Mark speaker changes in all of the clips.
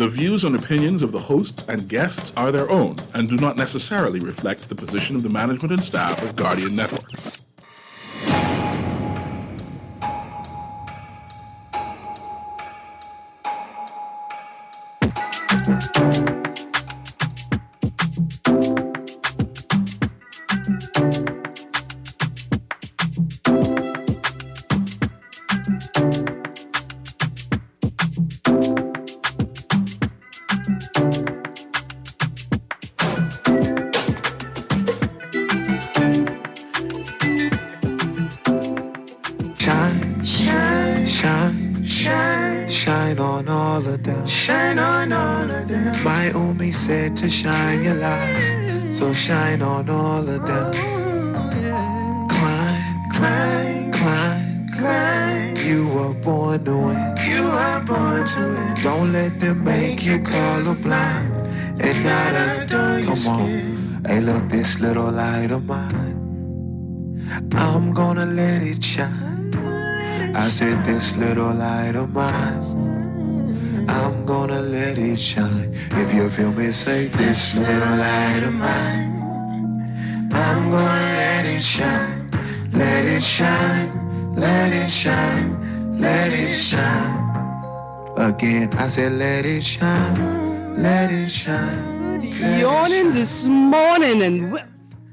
Speaker 1: The views and opinions of the hosts and guests are their own and do not necessarily reflect the position of the management and staff of Guardian Network.
Speaker 2: Said to shine your light, so shine on all of them. Climb, climb, climb, climb. You were born to win. You are born to win. Don't let them make you colorblind and not adore your skin. Hey, look, this little light of mine, I'm gonna let it shine. I said, this little light of mine, I'm gonna let it shine. If you feel me, say this little light of mine, I'm gonna let it shine. Let it shine, let it shine, let it shine. Again, I said let it shine, let it shine.
Speaker 3: Yawning this morning and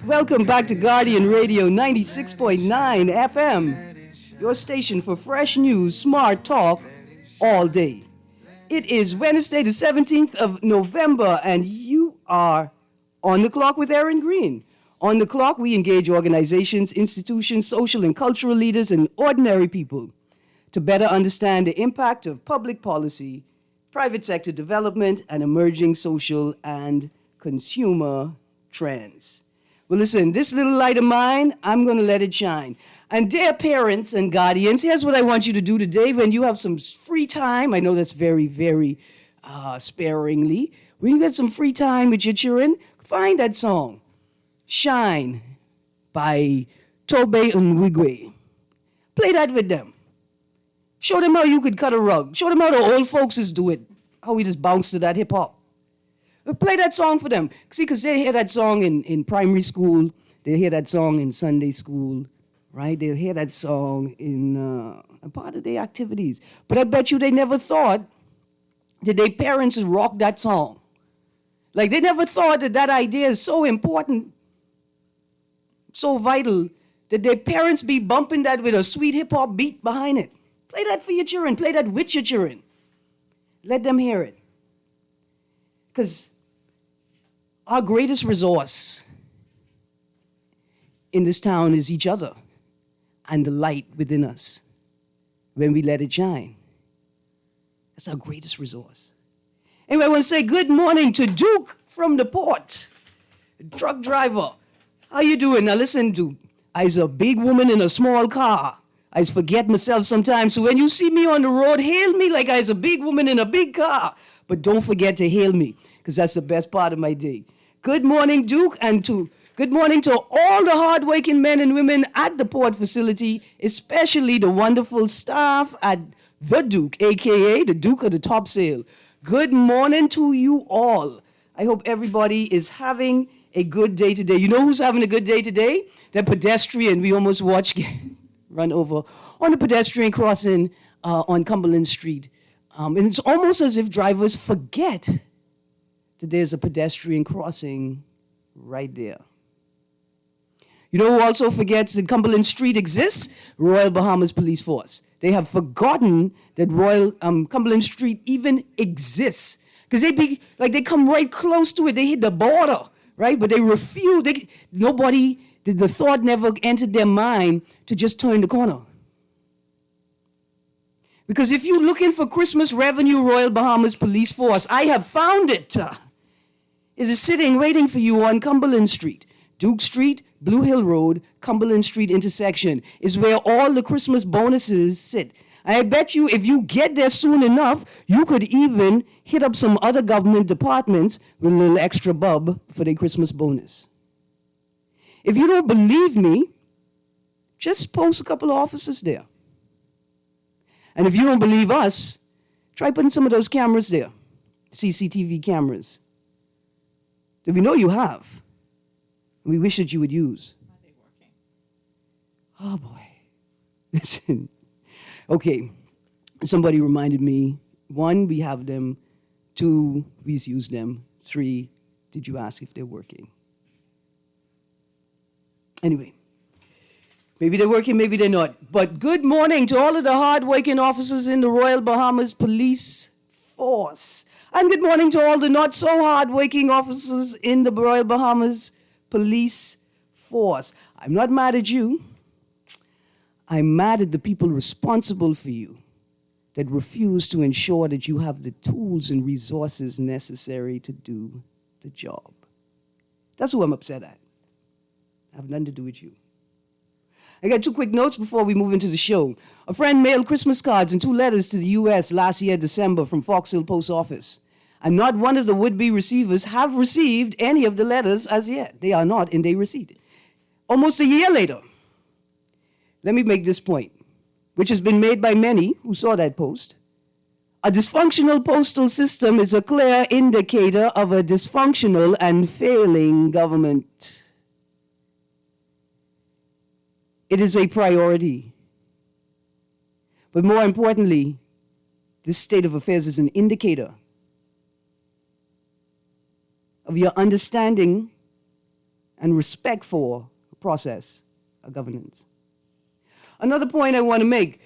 Speaker 3: welcome back to Guardian Radio 96.9 FM. Your station for fresh news, smart talk, all day. It is Wednesday, the 17th of November, and you are on the clock with Erin Greene. On the clock, we engage organizations, institutions, social and cultural leaders, and ordinary people to better understand the impact of public policy, private sector development, and emerging social and consumer trends. Well, listen, this little light of mine, I'm going to let it shine. And dear parents and guardians, here's what I want you to do today when you have some free time. I know that's very, very sparingly. When you get some free time with your children, find that song, Shine by Tobe Nwigwe. Play that with them. Show them how you could cut a rug. Show them how the old folks do it, how we just bounce to that hip-hop. But play that song for them. See, because they hear that song in primary school. They hear that song in Sunday school. Right? They'll hear that song in a part of their activities. But I bet you they never thought that their parents would rock that song. Like, they never thought that that idea is so important, so vital, that their parents be bumping that with a sweet hip-hop beat behind it. Play that for your children. Play that with your children. Let them hear it. Because our greatest resource in this town is each other and the light within us when we let it shine. That's our greatest resource. Anyway, I want to say good morning to Duke from the port, truck driver. How you doing? Now listen, Duke, I's a big woman in a small car. I forget myself sometimes, so when you see me on the road, hail me like I's a big woman in a big car. But don't forget to hail me, because that's the best part of my day. Good morning, Duke, and good morning to all the hardworking men and women at the port facility, especially the wonderful staff at the Duke, a.k.a. the Duke of the Topsail. Good morning to you all. I hope everybody is having a good day today. You know who's having a good day today? The pedestrian we almost watched run over on the pedestrian crossing on Cumberland Street. And it's almost as if drivers forget that there's a pedestrian crossing right there. You know who also forgets that Cumberland Street exists? Royal Bahamas Police Force. They have forgotten that Cumberland Street even exists. Because they come right close to it. They hit the border, right? But they refuse. The thought never entered their mind to just turn the corner. Because if you're looking for Christmas revenue, Royal Bahamas Police Force, I have found it. It is sitting, waiting for you on Cumberland Street. Duke Street, Blue Hill Road, Cumberland Street intersection is where all the Christmas bonuses sit. I bet you if you get there soon enough, you could even hit up some other government departments with a little extra bub for their Christmas bonus. If you don't believe me, just post a couple of officers there. And if you don't believe us, try putting some of those cameras there. CCTV cameras that we know you have, and we wish that you would use.
Speaker 4: Are they working?
Speaker 3: Oh boy. Listen. Okay. Somebody reminded me, 1, we have them. 2, we use them. 3, did you ask if they're working? Anyway, maybe they're working, maybe they're not. But good morning to all of the hard-working officers in the Royal Bahamas Police Force. And good morning to all the not-so-hard-working officers in the Royal Bahamas Police Force. I'm not mad at you. I'm mad at the people responsible for you that refuse to ensure that you have the tools and resources necessary to do the job. That's who I'm upset at. I have nothing to do with you. I got 2 quick notes before we move into the show. A friend mailed Christmas cards and 2 letters to the U.S. last year, December, from Fox Hill Post Office. And not one of the would-be receivers have received any of the letters as yet. They are not in their receipt. Almost a year later, let me make this point, which has been made by many who saw that post. A dysfunctional postal system is a clear indicator of a dysfunctional and failing government. It is a priority. But more importantly, this state of affairs is an indicator of your understanding and respect for the process of governance. Another point I want to make,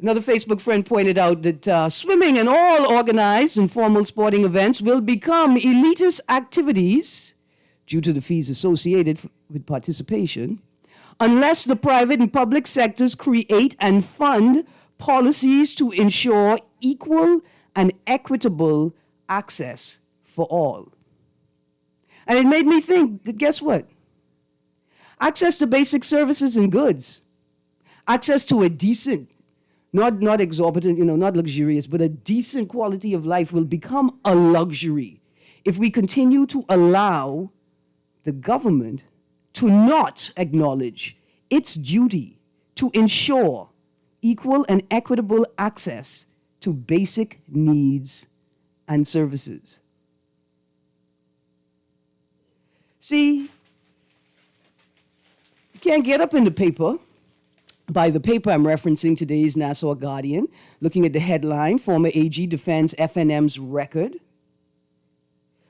Speaker 3: another Facebook friend pointed out that swimming and all organized and formal sporting events will become elitist activities due to the fees associated with participation, unless the private and public sectors create and fund policies to ensure equal and equitable access for all. And it made me think that, guess what? Access to basic services and goods, access to a decent, not exorbitant, not luxurious, but a decent quality of life will become a luxury if we continue to allow the government to not acknowledge its duty to ensure equal and equitable access to basic needs and services. See, you can't get up in the paper. By the paper I'm referencing today's Nassau Guardian, looking at the headline, former AG defends FNM's record,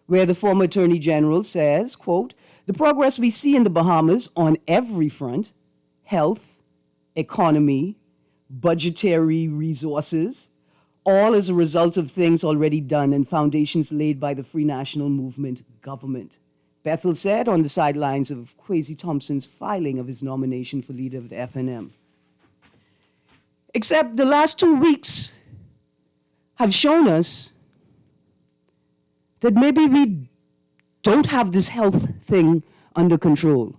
Speaker 3: where the former Attorney General says, quote, the progress we see in the Bahamas on every front, health, economy, budgetary resources, all as a result of things already done and foundations laid by the Free National Movement government. Bethel said on the sidelines of Kwesi Thompson's filing of his nomination for leader of the FNM. Except the last 2 weeks have shown us that maybe we don't have this health thing under control.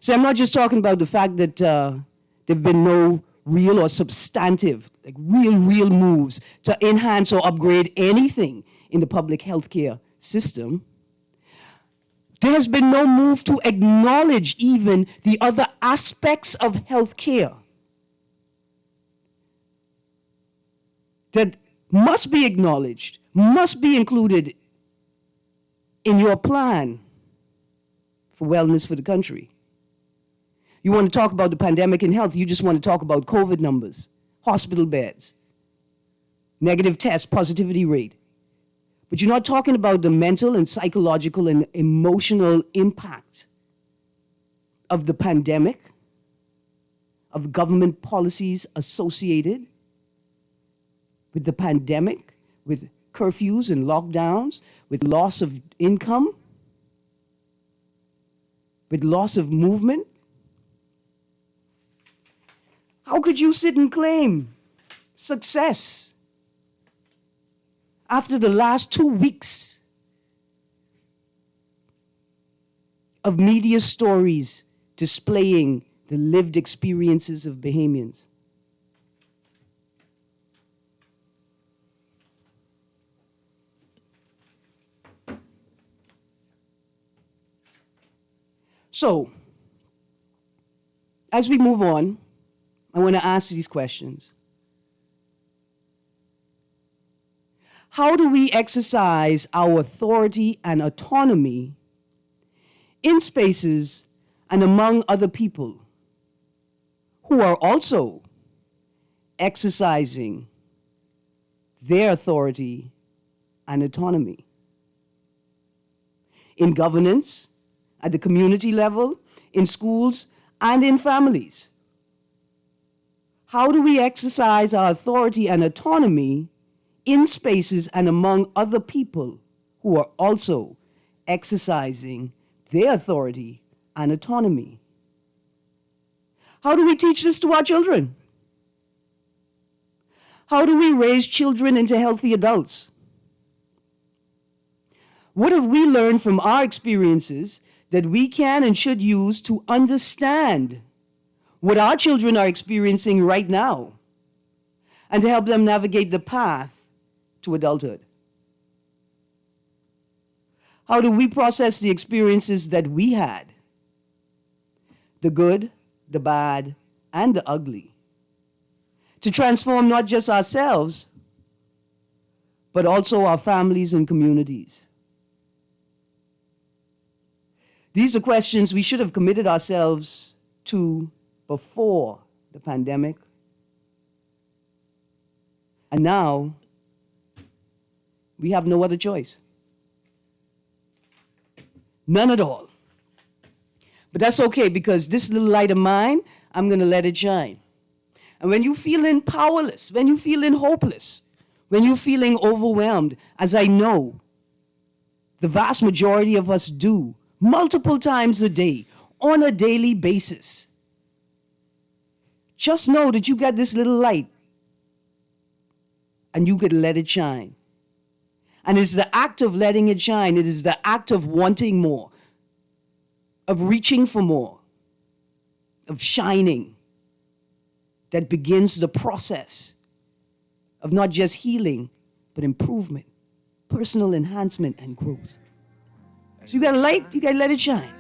Speaker 3: So I'm not just talking about the fact that there have been no real or substantive, like real moves to enhance or upgrade anything in the public healthcare system. There has been no move to acknowledge even the other aspects of healthcare that must be acknowledged, must be included in your plan for wellness for the country. You want to talk about the pandemic in health, you just want to talk about COVID numbers, hospital beds, negative test positivity rate. But you're not talking about the mental and psychological and emotional impact of the pandemic, of government policies associated with the pandemic, with curfews and lockdowns, with loss of income, with loss of movement. How could you sit and claim success after the last 2 weeks of media stories displaying the lived experiences of Bahamians? So, as we move on, I want to ask these questions. How do we exercise our authority and autonomy in spaces and among other people who are also exercising their authority and autonomy? In governance, at the community level, in schools, and in families. How do we exercise our authority and autonomy in spaces and among other people who are also exercising their authority and autonomy? How do we teach this to our children? How do we raise children into healthy adults? What have we learned from our experiences that we can and should use to understand what our children are experiencing right now and to help them navigate the path to adulthood? How do we process the experiences that we had, the good, the bad, and the ugly, to transform not just ourselves, but also our families and communities? These are questions we should have committed ourselves to before the pandemic. And now, we have no other choice. None at all. But that's okay, because this little light of mine, I'm going to let it shine. And when you're feeling powerless, when you're feeling hopeless, when you're feeling overwhelmed, as I know the vast majority of us do, multiple times a day, on a daily basis, just know that you got this little light and you could let it shine. And it's the act of letting it shine, it is the act of wanting more, of reaching for more, of shining, that begins the process of not just healing, but improvement, personal enhancement, and growth. So you got a light, you got to let it shine.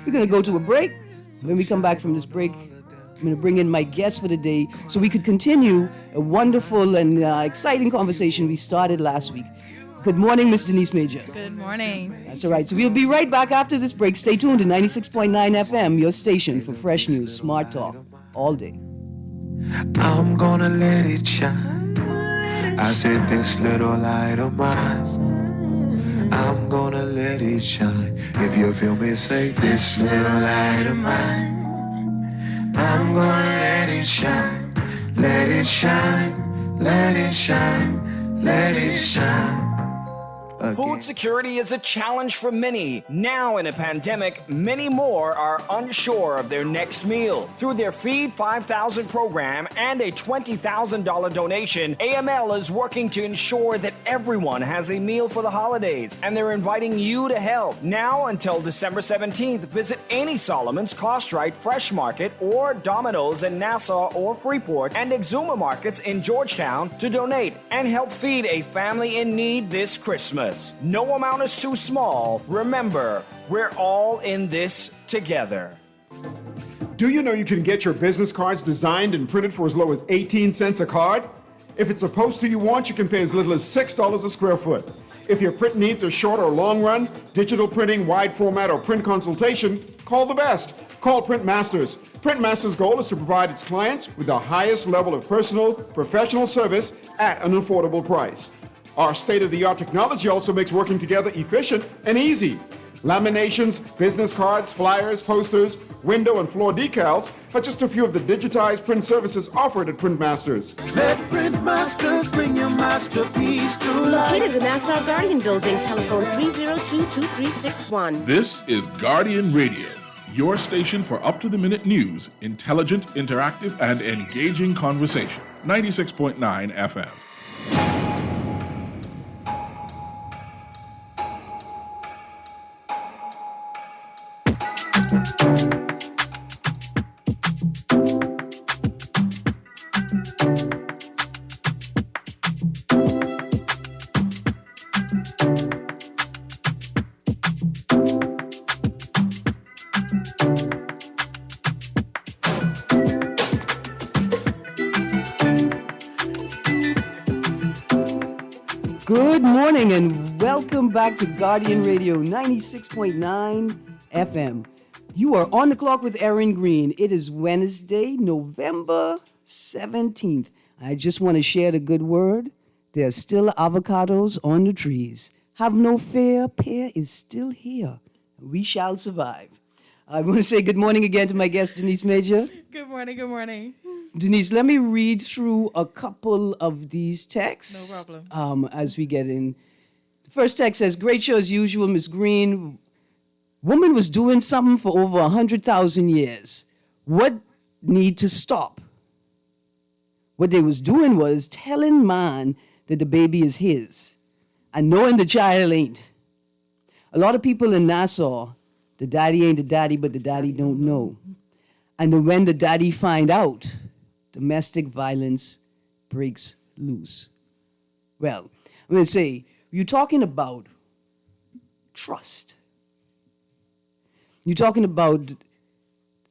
Speaker 3: We're going to go to a break. When we come back from this break, I'm going to bring in my guest for the day so we could continue a wonderful and exciting conversation we started last week. Good morning, Ms. Denise Major.
Speaker 4: Good morning.
Speaker 3: That's all right. So we'll be right back after this break. Stay tuned to 96.9 FM, your station for fresh news, smart talk, all day.
Speaker 2: I'm gonna let it shine. I said this little light of mine, I'm gonna let it shine. If you feel me, say this little light of mine, I'm gonna let it shine. Let it shine, let it shine, let it shine.
Speaker 5: Food security is a challenge for many. Now in a pandemic, many more are unsure of their next meal. Through their Feed 5,000 program and a $20,000 donation, AML is working to ensure that everyone has a meal for the holidays, and they're inviting you to help. Now until December 17th, visit any Solomon's, Costrite, Fresh Market, or Domino's in Nassau or Freeport, and Exuma Markets in Georgetown to donate and help feed a family in need this Christmas. No amount is too small. Remember, we're all in this together.
Speaker 6: Do you know you can get your business cards designed and printed for as low as 18 cents a card? If it's a poster you want, you can pay as little as $6 a square foot. If your print needs are short or long run, digital printing, wide format, or print consultation, call the best. Call Print Masters. Print Masters' goal is to provide its clients with the highest level of personal, professional service at an affordable price. Our state-of-the-art technology also makes working together efficient and easy. Laminations, business cards, flyers, posters, window and floor decals are just a few of the digitized print services offered at Print Masters.
Speaker 7: Let Print Masters bring your masterpiece to life.
Speaker 8: Located in the Nassau Guardian Building, telephone 302-2361.
Speaker 1: This is Guardian Radio, your station for up-to-the-minute news, intelligent, interactive, and engaging conversation. 96.9 FM.
Speaker 3: Good morning and welcome back to Guardian Radio 96.9 FM. You are on the clock with Erin Greene. It is Wednesday, November 17th. I just want to share the good word. There are still avocados on the trees. Have no fear, pear is still here. We shall survive. I want to say good morning again to my guest, Denise Major.
Speaker 4: Good morning, good morning.
Speaker 3: Denise, let me read through a couple of these texts.
Speaker 4: No problem.
Speaker 3: As we get in. The first text says, great show as usual, Miss Greene. Woman was doing something for over 100,000 years. What need to stop? What they was doing was telling man that the baby is his and knowing the child ain't. A lot of people in Nassau, the daddy ain't the daddy, but the daddy don't know. And then when the daddy find out, domestic violence breaks loose. Well, I'm going to say, you're talking about trust. You're talking about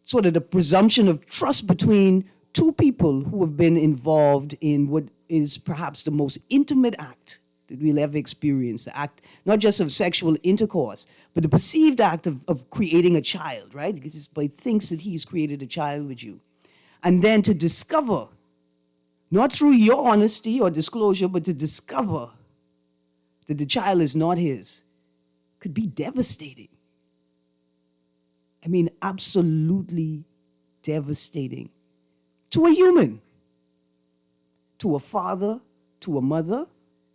Speaker 3: sort of the presumption of trust between two people who have been involved in what is perhaps the most intimate act that we'll ever experience, the act not just of sexual intercourse, but the perceived act of creating a child, right? Because this boy thinks that he's created a child with you. And then to discover, not through your honesty or disclosure, but to discover that the child is not his, could be devastating. I mean, absolutely devastating. To a human, to a father, to a mother,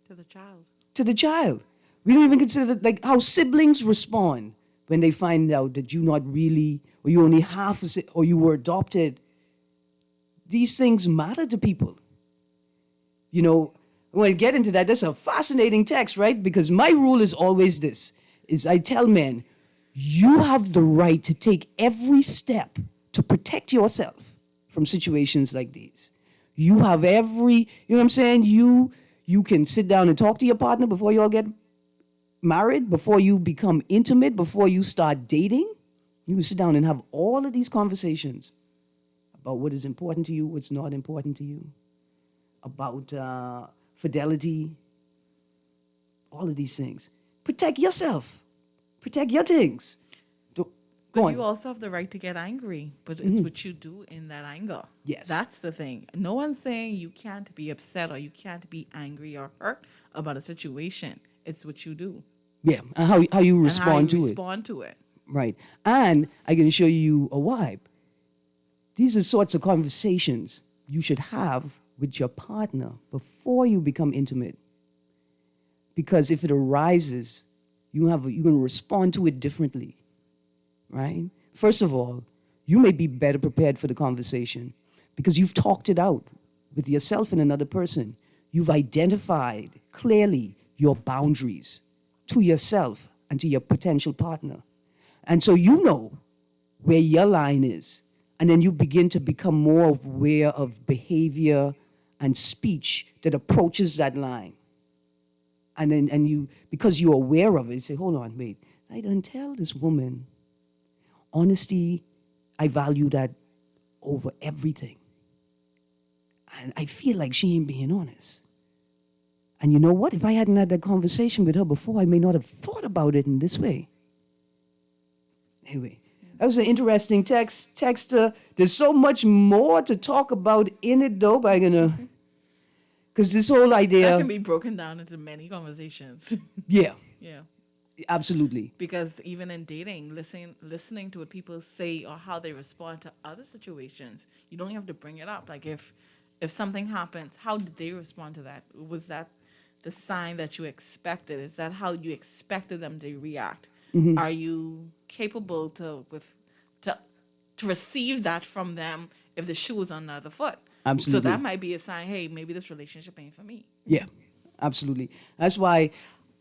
Speaker 4: To the child.
Speaker 3: to the child. We don't even consider that, like how siblings respond when they find out that you're not really, or you only half, or you were adopted. These things matter to people. You know, when I get into that, that's a fascinating text, right? Because my rule is always this, is I tell men, you have the right to take every step to protect yourself from situations like these. You have every, you know what I'm saying? You can sit down and talk to your partner before you all get married, before you become intimate, before you start dating. You can sit down and have all of these conversations about what is important to you, what's not important to you, about fidelity, all of these things. Protect yourself. Protect your things.
Speaker 4: But you also have the right to get angry, but it's what you do in that anger.
Speaker 3: Yes.
Speaker 4: That's the thing. No one's saying you can't be upset or you can't be angry or hurt about a situation. It's what you do.
Speaker 3: Yeah, and how you respond
Speaker 4: and how you
Speaker 3: to
Speaker 4: respond to it.
Speaker 3: Right. And I can show you a vibe. These are sorts of conversations you should have with your partner before you become intimate. Because if it arises, you're going to respond to it differently, right? First of all, you may be better prepared for the conversation because you've talked it out with yourself and another person. You've identified clearly your boundaries to yourself and to your potential partner. And so you know where your line is. And then you begin to become more aware of behavior and speech that approaches that line. And then you, because you're aware of it, you say, hold on, wait. I don't tell this woman. Honesty, I value that over everything. And I feel like she ain't being honest. And you know what? If I hadn't had that conversation with her before, I may not have thought about it in this way. Anyway, that was an interesting text. There's so much more to talk about in it, though, but I'm going to... Because this whole idea...
Speaker 4: That can be broken down into many conversations.
Speaker 3: Yeah.
Speaker 4: Yeah.
Speaker 3: Absolutely.
Speaker 4: Because even in dating, listening to what people say or how they respond to other situations, you don't have to bring it up. Like if something happens, how did they respond to that? Was that the sign that you expected? Is that how you expected them to react? Mm-hmm. Are you capable to receive that from them if the shoe is on the other foot?
Speaker 3: Absolutely.
Speaker 4: So that might be a sign, hey, maybe this relationship ain't for me.
Speaker 3: Yeah, absolutely. That's why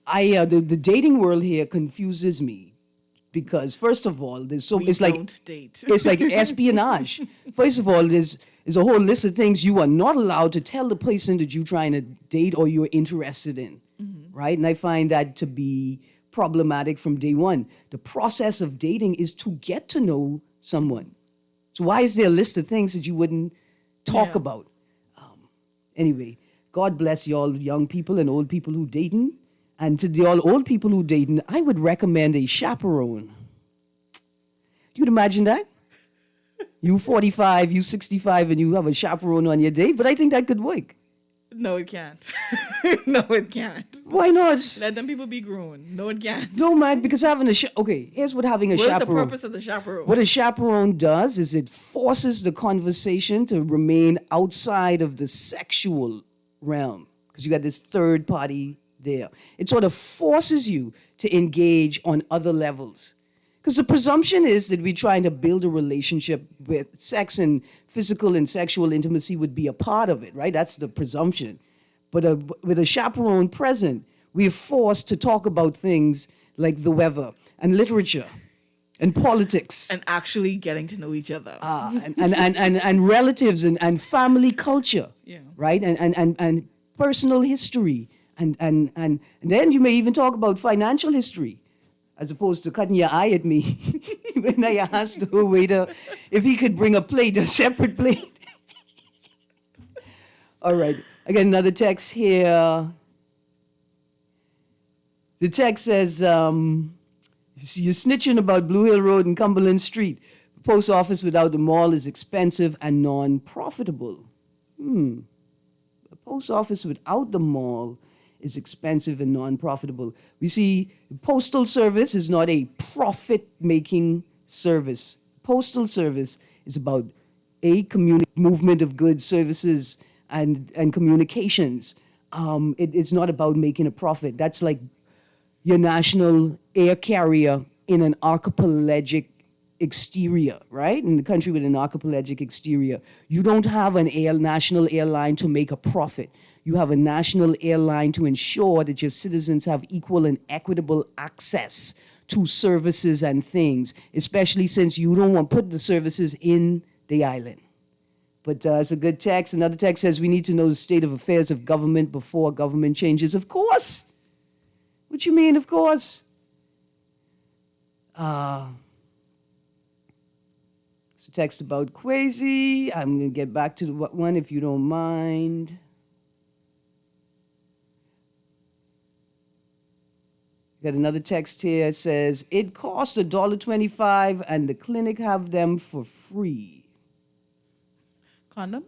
Speaker 3: the dating world here confuses me because first of all, it's like
Speaker 4: date.
Speaker 3: It's like espionage. First of all, there's a whole list of things you are not allowed to tell the person that you're trying to date or you're interested in, right? And I find that to be problematic from day one. The process of dating is to get to know someone. So why is there a list of things that you wouldn't talk about? Anyway, God bless y'all young people and old people who dating. And to the all old people who dating, I would recommend a chaperone. You'd imagine that? You 45, you 65, and you have a chaperone on your date, but I think that could work.
Speaker 4: No, it can't. No, it can't.
Speaker 3: Why not?
Speaker 4: Let them people be grown. No, it can't.
Speaker 3: No, man, because having okay, here's what having a
Speaker 4: What's the
Speaker 3: chaperone.
Speaker 4: purpose of the chaperone?
Speaker 3: What a chaperone does is it forces the conversation to remain outside of the sexual realm because you got this third party there. It sort of forces you to engage on other levels. Because the presumption is that we're trying to build a relationship with sex and physical and sexual intimacy would be a part of it, right? That's the presumption. But with a chaperone present, we're forced to talk about things like the weather and literature and politics.
Speaker 4: And actually getting to know each other.
Speaker 3: And relatives and family culture,
Speaker 4: Yeah.
Speaker 3: right? And personal history. And then you may even talk about financial history. As opposed to cutting your eye at me when I asked the waiter if he could bring a separate plate. All right, I got another text here. The text says, you're snitching about Blue Hill Road and Cumberland Street. The post office without the mall is expensive and non-profitable. The post office without the mall is expensive and non-profitable. We see postal service is not a profit-making service. Postal service is about movement of goods, services, and communications. It's not about making a profit. That's like your national air carrier in an archipelagic exterior, right? In the country with an archipelagic exterior. You don't have an national airline to make a profit. You have a national airline to ensure that your citizens have equal and equitable access to services and things, especially since you don't want to put the services in the island. But it's a good text. Another text says we need to know the state of affairs of government before government changes. Of course. What you mean, of course? It's a text about Kwesi. I'm going to get back to the one if you don't mind. Got another text here. It says, it costs $1.25 and the clinic have them for free.
Speaker 4: Condoms?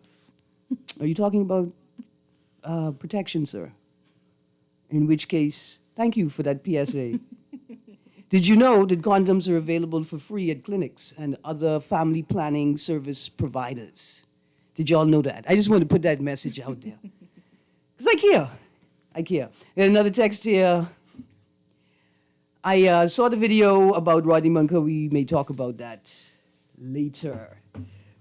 Speaker 3: Are you talking about protection, sir? In which case, thank you for that PSA. Did you know that condoms are available for free at clinics and other family planning service providers? Did y'all know that? I just want to put that message out there. Because I care. Got another text here. I saw the video about Rodney Munker. We may talk about that later.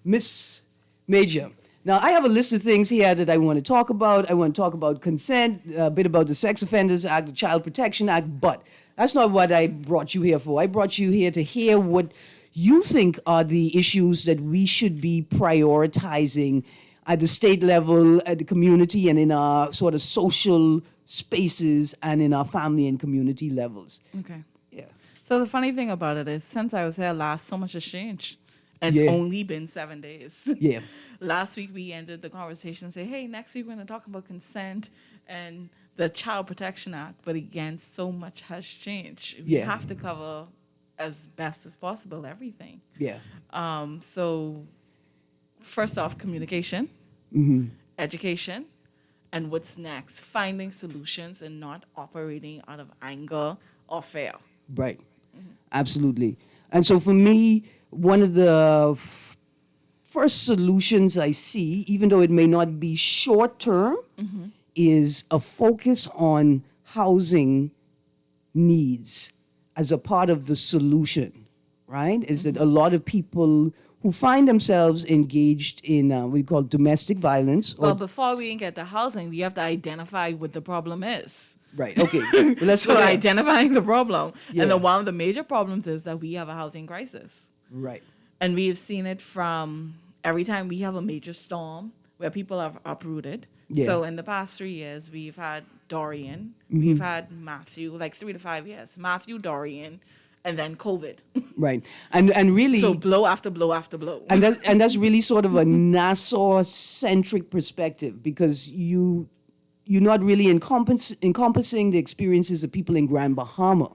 Speaker 3: Miss Major. Now, I have a list of things here that I want to talk about. I want to talk about consent, a bit about the Sex Offenders Act, the Child Protection Act, but that's not what I brought you here for. I brought you here to hear what you think are the issues that we should be prioritizing at the state level, at the community, and in our sort of social spaces and in our family and community levels.
Speaker 4: Okay.
Speaker 3: Yeah.
Speaker 4: So the funny thing about it is, since I was here last, so much has changed. And it's only been 7 days.
Speaker 3: Yeah.
Speaker 4: Last week we ended the conversation and say, hey, next week we're going to talk about consent and the Child Protection Act. But again, so much has changed. We have to cover as best as possible everything.
Speaker 3: Yeah.
Speaker 4: So first off, communication, education, and what's next? Finding solutions and not operating out of anger or fear.
Speaker 3: Right. Absolutely. And so for me, one of the first solutions I see, even though it may not be short term, is a focus on housing needs as a part of the solution, right? Is that a lot of people who find themselves engaged in what we call domestic violence.
Speaker 4: Well, before we can get to housing, we have to identify what the problem is.
Speaker 3: Right, okay. Well, let's
Speaker 4: So
Speaker 3: go there.
Speaker 4: identifying the problem.
Speaker 3: Yeah.
Speaker 4: And then one of the major problems is that we have a housing crisis.
Speaker 3: Right.
Speaker 4: And we've seen it from every time we have a major storm where people have uprooted.
Speaker 3: Yeah.
Speaker 4: So in the past 3 years, we've had Dorian, we've had Matthew, like 3 to 5 years. Matthew, Dorian, and then COVID.
Speaker 3: Right. And really...
Speaker 4: So blow after blow after blow.
Speaker 3: And that's really sort of a Nassau-centric perspective because you you're not really encompassing the experiences of people in Grand Bahama.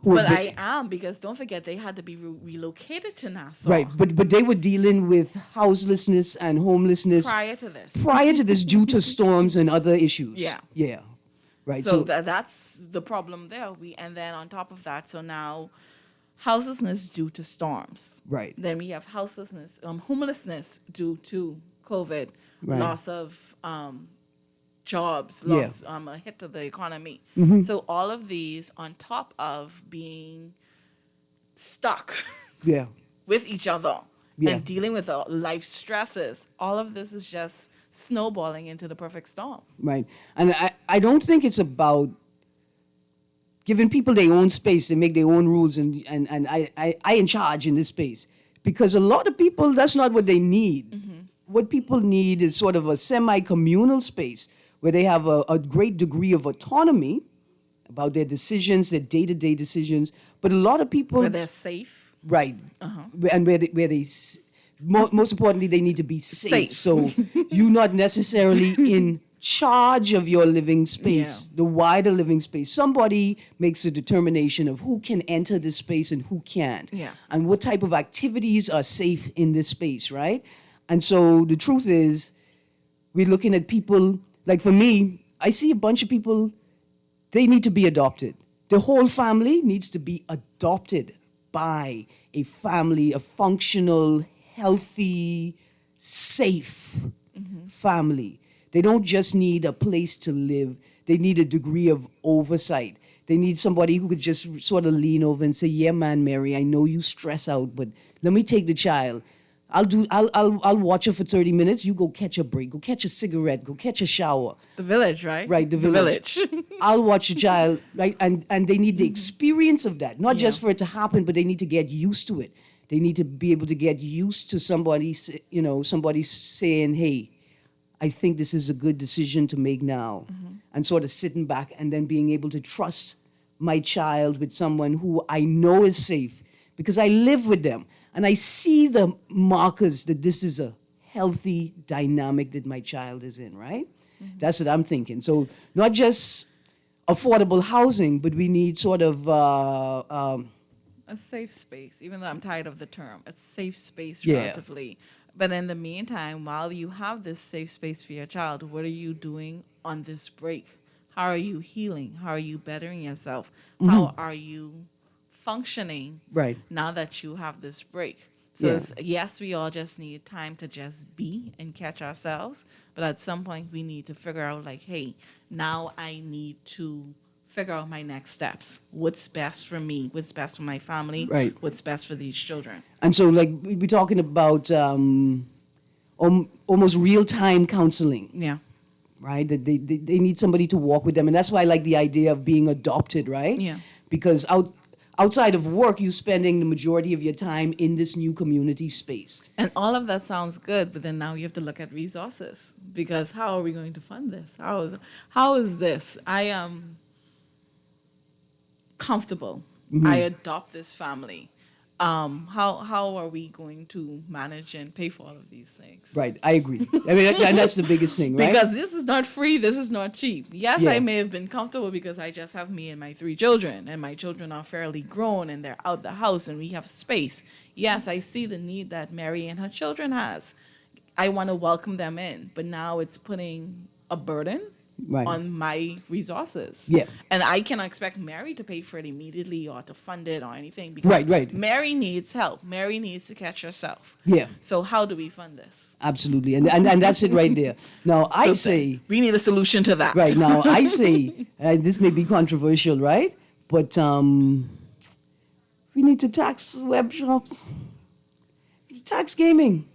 Speaker 4: But I am, because don't forget they had to be relocated to Nassau.
Speaker 3: Right, but they were dealing with houselessness and homelessness
Speaker 4: Prior to this.
Speaker 3: due to storms and other issues.
Speaker 4: Yeah.
Speaker 3: Right.
Speaker 4: So that's the problem there. And then on top of that, so now houselessness due to storms.
Speaker 3: Right.
Speaker 4: Then we have homelessness due to COVID,
Speaker 3: Right.
Speaker 4: loss of jobs,
Speaker 3: Yeah.
Speaker 4: a hit to the economy.
Speaker 3: Mm-hmm.
Speaker 4: So all of these on top of being stuck
Speaker 3: Yeah.
Speaker 4: with each other
Speaker 3: Yeah.
Speaker 4: and dealing with life stresses, all of this is just snowballing into the perfect storm.
Speaker 3: Right. And I don't think it's about giving people their own space and make their own rules and I in charge in this space. Because a lot of people, that's not what they need.
Speaker 4: Mm-hmm.
Speaker 3: What people need is sort of a semi-communal space where they have a great degree of autonomy about their decisions, their day-to-day decisions. But a lot of people...
Speaker 4: Where they're safe.
Speaker 3: Right. And most importantly, they need to be safe. So you're not necessarily in charge of your living space, the wider living space. Somebody makes a determination of who can enter this space and who can't.
Speaker 4: Yeah.
Speaker 3: And what type of activities are safe in this space, right? And so the truth is, we're looking at people, like for me, I see a bunch of people, they need to be adopted. The whole family needs to be adopted by a family, a functional, healthy, safe family. They don't just need a place to live. They need a degree of oversight. They need somebody who could just sort of lean over and say, yeah, man, Mary, I know you stress out, but let me take the child. I'll watch her for 30 minutes. You go catch a break, go catch a cigarette, go catch a shower.
Speaker 4: The village, right?
Speaker 3: Right, the village. I'll watch the child, right? And they need the experience of that, not just for it to happen, but they need to get used to it. They need to be able to get used to somebody saying, hey, I think this is a good decision to make now. And sort of sitting back and then being able to trust my child with someone who I know is safe because I live with them. And I see the markers that this is a healthy dynamic that my child is in, right? That's what I'm thinking. So not just affordable housing, but we need sort of...
Speaker 4: a safe space, even though I'm tired of the term. A safe space relatively. But in the meantime, while you have this safe space for your child, what are you doing on this break? How are you healing? How are you bettering yourself? How are you functioning now that you have this break? So yes, we all just need time to just be and catch ourselves. But at some point, we need to figure out like, hey, now I need to figure out my next steps. What's best for me? What's best for my family?
Speaker 3: Right.
Speaker 4: What's best for these children?
Speaker 3: And so, like, we're talking about almost real-time counseling.
Speaker 4: Yeah.
Speaker 3: Right? That they need somebody to walk with them. And that's why I like the idea of being adopted, right?
Speaker 4: Yeah.
Speaker 3: Because outside of work, you're spending the majority of your time in this new community space.
Speaker 4: And all of that sounds good, but then now you have to look at resources. Because how are we going to fund this? How is this? I am comfortable. I adopt this family. How are we going to manage and pay for all of these things?
Speaker 3: Right, I agree. I mean, and that's the biggest thing, right?
Speaker 4: Because this is not free, this is not cheap. Yes,
Speaker 3: Yeah.
Speaker 4: I may have been comfortable because I just have me and my 3 children, and my children are fairly grown and they're out the house and we have space. Yes, I see the need that Mary and her children has. I want to welcome them in, but now it's putting a burden on my resources.
Speaker 3: Yeah.
Speaker 4: And I cannot expect Mary to pay for it immediately or to fund it or anything because
Speaker 3: Right.
Speaker 4: Mary needs help. Mary needs to catch herself.
Speaker 3: Yeah.
Speaker 4: So how do we fund this?
Speaker 3: Absolutely. And that's it right there. Now, I say...
Speaker 4: we need a solution to that.
Speaker 3: Right. Now, I say, this may be controversial, right? But we need to tax web shops. Tax gaming.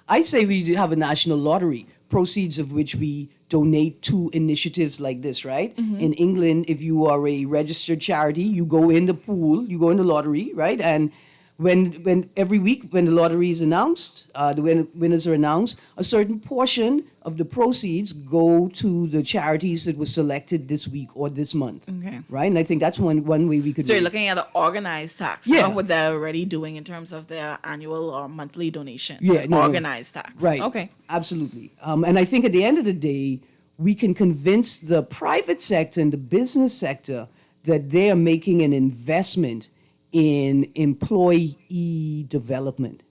Speaker 3: I say we have a national lottery, proceeds of which we donate to initiatives like this, right? In England, if you are a registered charity, you go in the pool, you go in the lottery, right? And when every week when the lottery is announced, the winners are announced, a certain portion of the proceeds go to the charities that were selected this week or this month, right? And I think that's one way we could.
Speaker 4: So you're looking at an organized tax,
Speaker 3: Yeah.
Speaker 4: not what they're already doing in terms of their annual or monthly donation.
Speaker 3: Yeah, no,
Speaker 4: organized tax.
Speaker 3: Right.
Speaker 4: Okay.
Speaker 3: Absolutely. And I think at the end of the day, we can convince the private sector and the business sector that they are making an investment in employee development.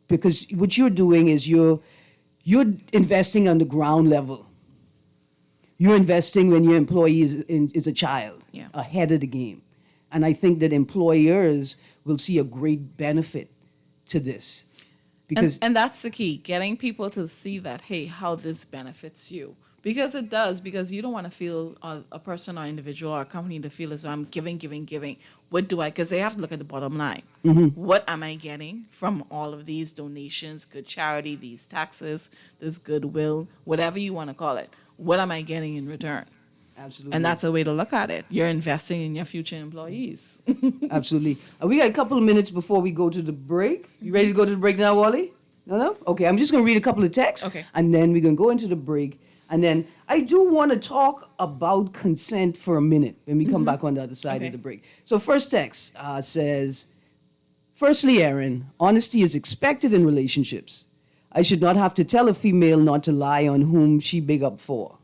Speaker 3: Because what you're doing is you're investing on the ground level. You're investing when your employee is a child, ahead of the game. And I think that employers will see a great benefit to this. Because
Speaker 4: And that's the key, getting people to see that, hey, how this benefits you. Because it does, because you don't want to feel a person or individual or a company to feel as though I'm giving. What do I, because they have to look at the bottom line. What am I getting from all of these donations, good charity, these taxes, this goodwill, whatever you want to call it? What am I getting in return?
Speaker 3: Absolutely.
Speaker 4: And that's a way to look at it. You're investing in your future employees.
Speaker 3: Absolutely. We got a couple of minutes before we go to the break. You ready to go to the break now, Wally? No? Okay, I'm just going to read a couple of texts.
Speaker 4: Okay.
Speaker 3: And then we're going to go into the break. And then I do want to talk about consent for a minute when we come back on the other side of the break. So first text says, firstly, Erin, honesty is expected in relationships. I should not have to tell a female not to lie on whom she big up for.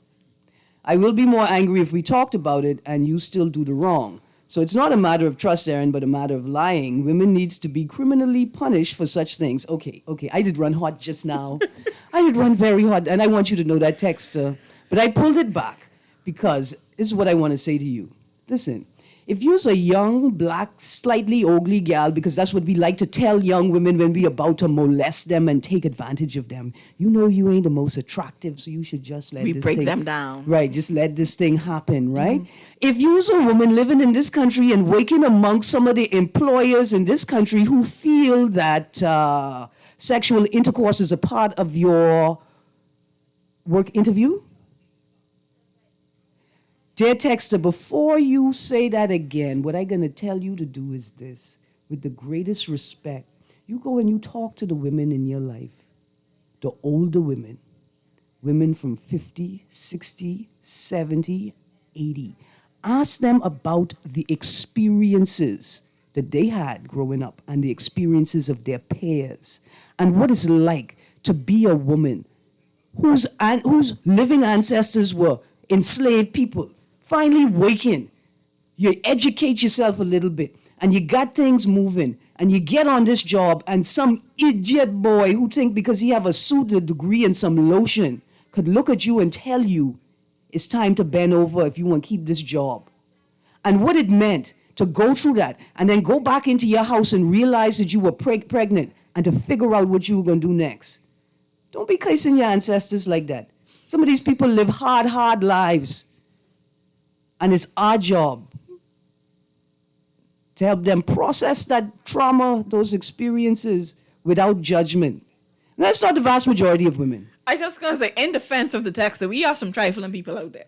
Speaker 3: I will be more angry if we talked about it and you still do the wrong. So it's not a matter of trust, Erin, but a matter of lying. Women needs to be criminally punished for such things. Okay, I did run hot just now. I did run very hot, and I want you to know that text. But I pulled it back because this is what I want to say to you. Listen, if you're a young, black, slightly ugly gal, because that's what we like to tell young women when we about to molest them and take advantage of them, you know you ain't the most attractive, so you should just let
Speaker 4: We
Speaker 3: this
Speaker 4: break
Speaker 3: thing...
Speaker 4: them down.
Speaker 3: Right, just let this thing happen, right? If you're a woman living in this country and working amongst some of the employers in this country who feel that sexual intercourse is a part of your work interview, dear texter, before you say that again, what I'm going to tell you to do is this. With the greatest respect, you go and you talk to the women in your life, the older women, women from 50, 60, 70, 80. Ask them about the experiences that they had growing up and the experiences of their peers and what it's like to be a woman whose living ancestors were enslaved people. Finally waking, you educate yourself a little bit, and you got things moving, and you get on this job, and some idiot boy who think because he have a suit, a degree, and some lotion could look at you and tell you it's time to bend over if you want to keep this job. And what it meant to go through that, and then go back into your house and realize that you were pregnant, and to figure out what you were going to do next. Don't be cursing your ancestors like that. Some of these people live hard lives. And it's our job to help them process that trauma, those experiences, without judgment. And that's not the vast majority of women.
Speaker 4: I just gonna say, in defense of the texter, we have some trifling people out there.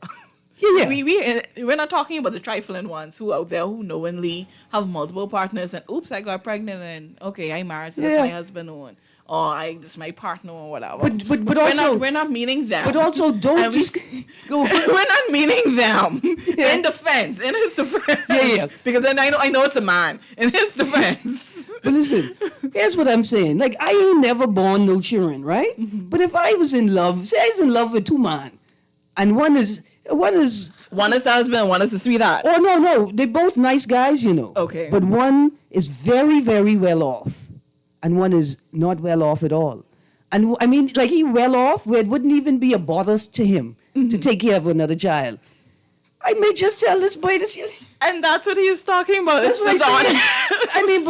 Speaker 3: Yeah.
Speaker 4: We're not talking about the trifling ones who out there who knowingly have multiple partners and oops, I got pregnant and okay, I married, so that's my husband or this is my partner or whatever.
Speaker 3: But also
Speaker 4: we're not meaning them.
Speaker 3: But also don't just go.
Speaker 4: We're not meaning them. In defense, in his defense.
Speaker 3: Yeah.
Speaker 4: Because then I know it's a man. In his defense.
Speaker 3: But listen, here's what I'm saying. Like, I ain't never born no children, right? But if I was in love, say I was in love with two men, and one is the husband, one is the sweetheart. Oh no, they're both nice guys, you know.
Speaker 4: Okay.
Speaker 3: But one is very, very well off, and one is not well off at all. And I mean, like, he well off where it wouldn't even be a bother to him to take care of another child. I may just tell this boy this.
Speaker 4: And that's what he was talking about.
Speaker 3: That's what I said. I mean,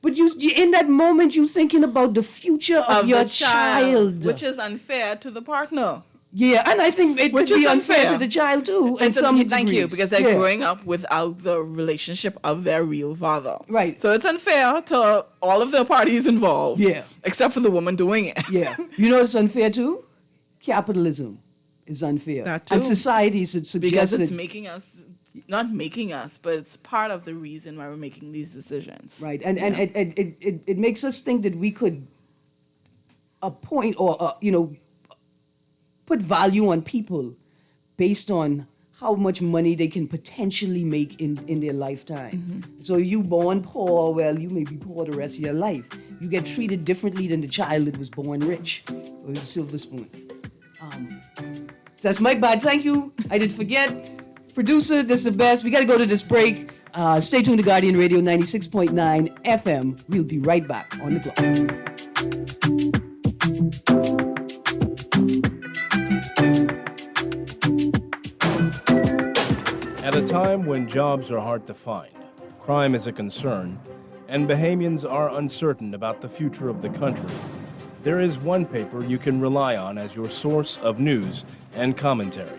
Speaker 3: but you in that moment you thinking about the future of your child,
Speaker 4: which is unfair to the partner.
Speaker 3: Yeah, and I think it would be unfair to the child too.
Speaker 4: Thank you, because they're growing up without the relationship of their real father.
Speaker 3: Right.
Speaker 4: So it's unfair to all of the parties involved.
Speaker 3: Yeah.
Speaker 4: Except for the woman doing it.
Speaker 3: Yeah. You know it's unfair too? Capitalism is unfair.
Speaker 4: That too.
Speaker 3: And societies it suggests
Speaker 4: because it's not making us, but it's part of the reason why we're making these decisions.
Speaker 3: Right. And it makes us think that we could appoint or put value on people based on how much money they can potentially make in their lifetime. So you born poor, well, you may be poor the rest of your life. You get treated differently than the child that was born rich or with a silver spoon. That's my bad. Thank you. I did forget. Producer, this is the best. We got to go to this break. Stay tuned to Guardian Radio 96.9 FM. We'll be right back on the clock.
Speaker 9: At a time when jobs are hard to find, crime is a concern, and Bahamians are uncertain about the future of the country, there is one paper you can rely on as your source of news and commentary.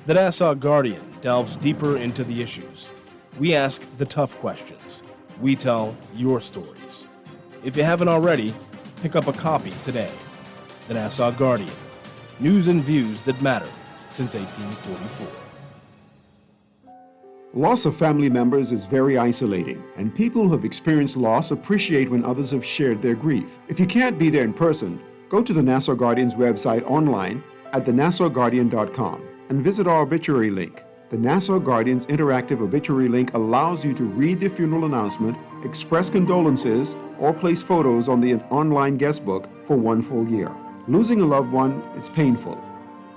Speaker 9: The Nassau Guardian delves deeper into the issues. We ask the tough questions. We tell your stories. If you haven't already, pick up a copy today. The Nassau Guardian. News and views that matter since 1844.
Speaker 6: Loss of family members is very isolating, and people who have experienced loss appreciate when others have shared their grief. If you can't be there in person, go to the Nassau Guardian's website online at thenassauguardian.com and visit our obituary link. The Nassau Guardian's interactive obituary link allows you to read the funeral announcement, express condolences, or place photos on the online guest book for 1 full year. Losing a loved one is painful,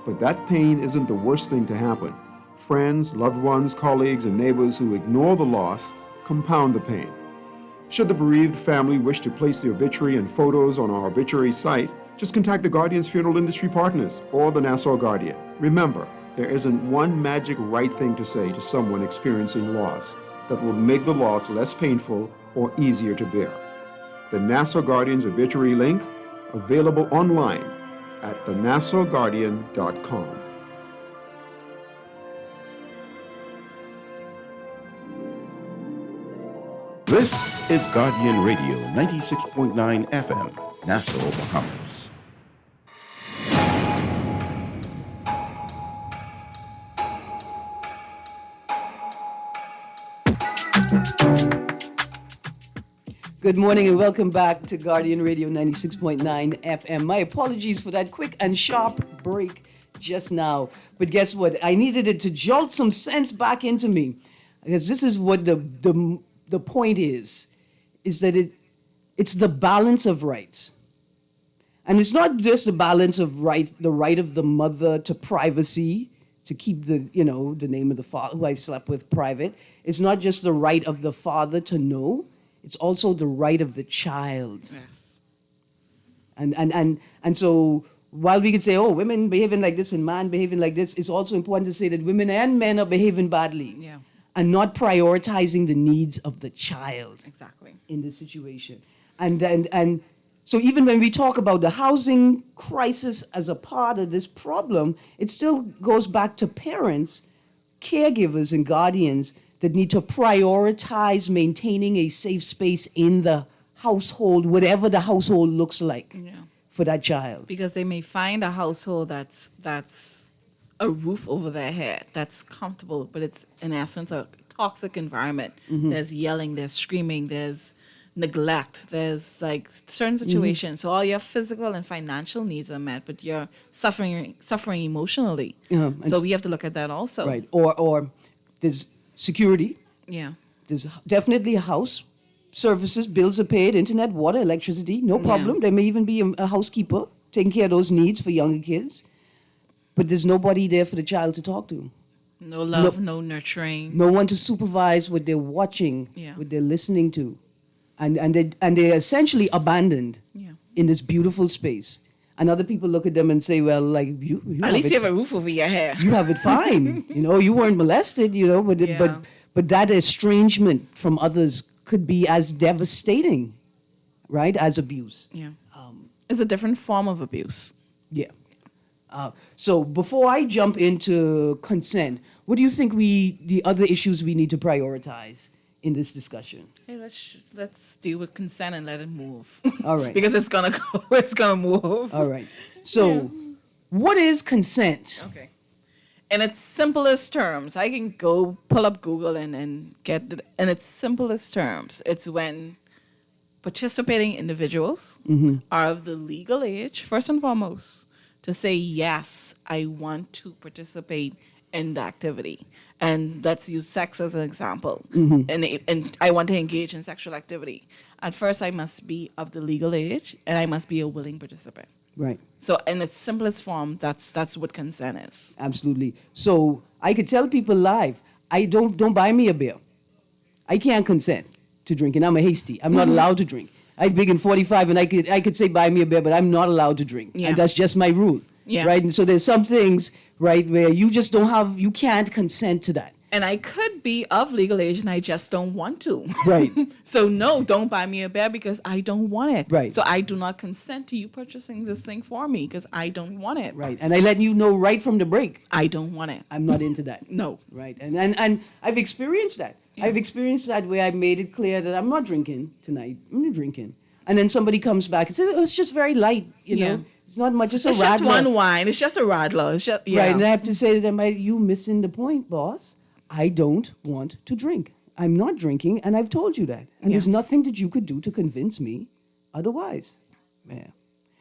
Speaker 6: but that pain isn't the worst thing to happen. Friends, loved ones, colleagues, and neighbors who ignore the loss compound the pain. Should the bereaved family wish to place the obituary and photos on our obituary site, just contact the Guardian's funeral industry partners or the Nassau Guardian. Remember, there isn't one magic right thing to say to someone experiencing loss that will make the loss less painful or easier to bear. The Nassau Guardian's obituary link, available online at thenassauguardian.com.
Speaker 10: This is Guardian Radio 96.9 FM, Nassau, Bahamas.
Speaker 3: Good morning and welcome back to Guardian Radio 96.9 FM. My apologies for that quick and sharp break just now. But guess what? I needed it to jolt some sense back into me. Because this is what the point is that it's the balance of rights. And it's not just the balance of rights, the right of the mother to privacy, to keep the name of the father who I slept with private. It's not just the right of the father to know. It's also the right of the child.
Speaker 4: Yes.
Speaker 3: And so while we could say, oh, women behaving like this and man behaving like this, it's also important to say that women and men are behaving badly.
Speaker 4: Yeah.
Speaker 3: And not prioritizing the needs of the child.
Speaker 4: Exactly.
Speaker 3: In this situation. And so even when we talk about the housing crisis as a part of this problem, it still goes back to parents, caregivers, and guardians that need to prioritize maintaining a safe space in the household, whatever the household looks like for that child.
Speaker 4: Because they may find a household that's a roof over their head, that's comfortable, but it's in essence a toxic environment.
Speaker 3: Mm-hmm.
Speaker 4: There's yelling, there's screaming, there's neglect, there's like certain situations. So all your physical and financial needs are met, but you're suffering emotionally. So we have to look at that also.
Speaker 3: Right. Or there's security.
Speaker 4: Yeah.
Speaker 3: There's definitely a house, services, bills are paid, internet, water, electricity, no problem. There may even be a housekeeper taking care of those needs for younger kids. But there's nobody there for the child to talk to.
Speaker 4: No love, no nurturing.
Speaker 3: No one to supervise what they're watching, what they're listening to. And they're essentially abandoned in this beautiful space. And other people look at them and say, well, like, you
Speaker 4: at least you have a roof over your head.
Speaker 3: You have it fine. You weren't molested, but that estrangement from others could be as devastating, right, as abuse.
Speaker 4: Yeah. It's a different form of abuse.
Speaker 3: Yeah. So before I jump into consent, what do you think the other issues we need to prioritize in this discussion?
Speaker 4: Hey, let's deal with consent and let it move.
Speaker 3: All right.
Speaker 4: Because it's gonna move.
Speaker 3: All right. So what is consent?
Speaker 4: Okay. In its simplest terms, I can go pull up Google and get it. In its simplest terms, it's when participating individuals are of the legal age, first and foremost, to say, yes, I want to participate in the activity. And let's use sex as an example. And I want to engage in sexual activity. At first, I must be of the legal age, and I must be a willing participant.
Speaker 3: Right.
Speaker 4: So in its simplest form, that's what consent is.
Speaker 3: Absolutely. So I could tell people live, don't buy me a beer. I can't consent to drinking. I'm a hasty. I'm not allowed to drink. I'm big in 45, and I could say buy me a beer, but I'm not allowed to drink.
Speaker 4: Yeah.
Speaker 3: And that's just my rule.
Speaker 4: Yeah.
Speaker 3: Right. And so there's some things, right, where you can't consent to that.
Speaker 4: And I could be of legal age and I just don't want to.
Speaker 3: Right.
Speaker 4: So no, don't buy me a beer because I don't want it.
Speaker 3: Right.
Speaker 4: So I do not consent to you purchasing this thing for me because I don't want it.
Speaker 3: Right. And I let you know right from the break.
Speaker 4: I don't want it.
Speaker 3: I'm not into that.
Speaker 4: No.
Speaker 3: Right. And I've experienced that.
Speaker 4: Yeah.
Speaker 3: I've experienced that where I made it clear that I'm not drinking tonight. I'm not drinking. And then somebody comes back and says, oh, it's just very light, you know.
Speaker 4: Yeah.
Speaker 3: It's not much. It's
Speaker 4: It's
Speaker 3: a
Speaker 4: just
Speaker 3: radler.
Speaker 4: one wine. It's just a radler. It's just, yeah.
Speaker 3: Right. And I have to say to them, you missing the point, boss. I don't want to drink. I'm not drinking, and I've told you that. And there's nothing that you could do to convince me otherwise. Yeah.